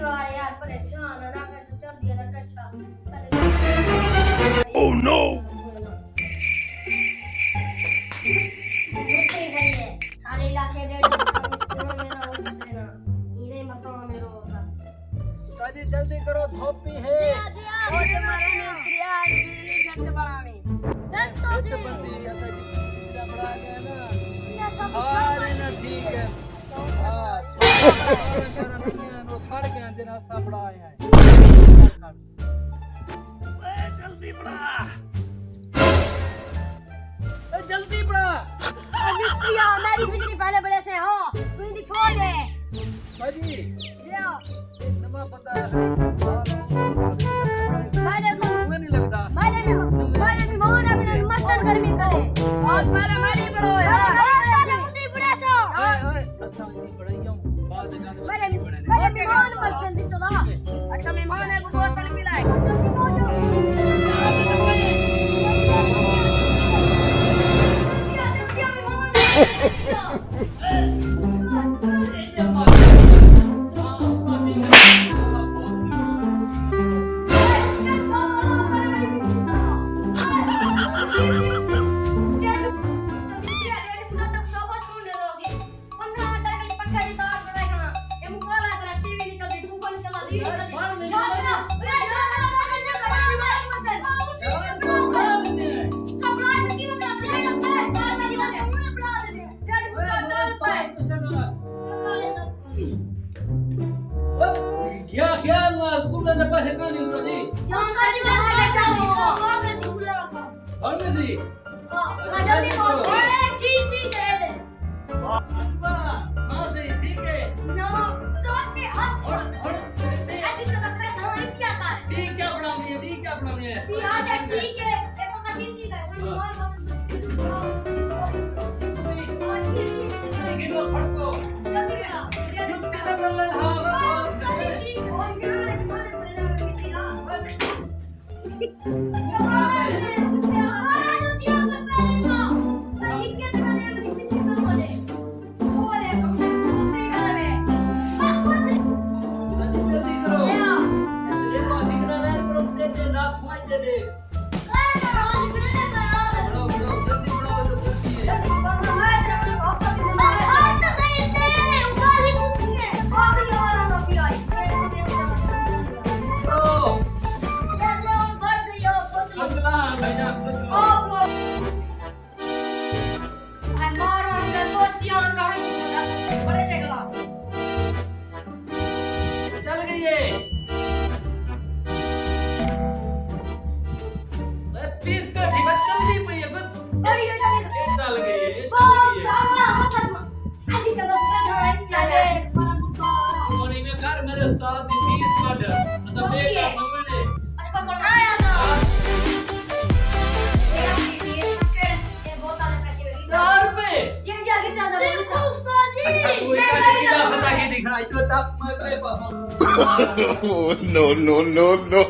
बार यार परेशान है ना कैसे चल दिया ना कैसा Oh no! मुझे है ये सारे इलाके रेड स्कूलों में ना हो दूसरे ना इन्हें बताओ मेरे को उस्ताद जी जल्दी करो धोपी है और हमारे मिस्त्री आज बिजली छत बढ़ाने छत तो सी बंदी आता जी क्या बड़ा गया ना ये सब सारे ना ठीक है हां सारा नहीं है नो सड़ गए दिन सा बड़ा आया है ए जल्दी बड़ा मिस्त्री मेरी बिजली पहले बड़े से हो तू इन्हें छोड़ दे भाजी ले नवा बंदा है मैंने मुझे नहीं लगता मैंने भी मोहन अपने मटन गर्मी करे और पहले मेरी बड़ो यार पहले मुंडी बड़े सो ओए अच्छा नहीं बढ़ाइयो बाद में जाने पहले मेहमान मटन दी चला अच्छा मेहमान है को बोतल पिलाए जल्दी पहुंचो क्या कुल्ला ने पैसे कहां नहीं उतारी जानकारी में बेटा सी और में सी कुल्ला का और में सी हां जल्दी पहुंच अरे ठीक है अब्बा हां सही ठीक है ना साथ में हाथ और ऐसी जगह पे थोड़ी क्या कर ठीक क्या बनानी है पिया जा ठीक है ये तो कहीं नहीं गए मेहमान ठीक है फड़को जल्दी आ जुत्ते का लल्ला हां चल गई है पीस का थी बस जल्दी पई है बड़ी हो जाएगी ये चल गई है मॉर्निंग में कर मेरे उस्ताद की फीस कट अच्छा बेटा तुमने अच्छा तू एक किला पता के दिखाई तो तब मैं पे पाऊं No, no, no, no.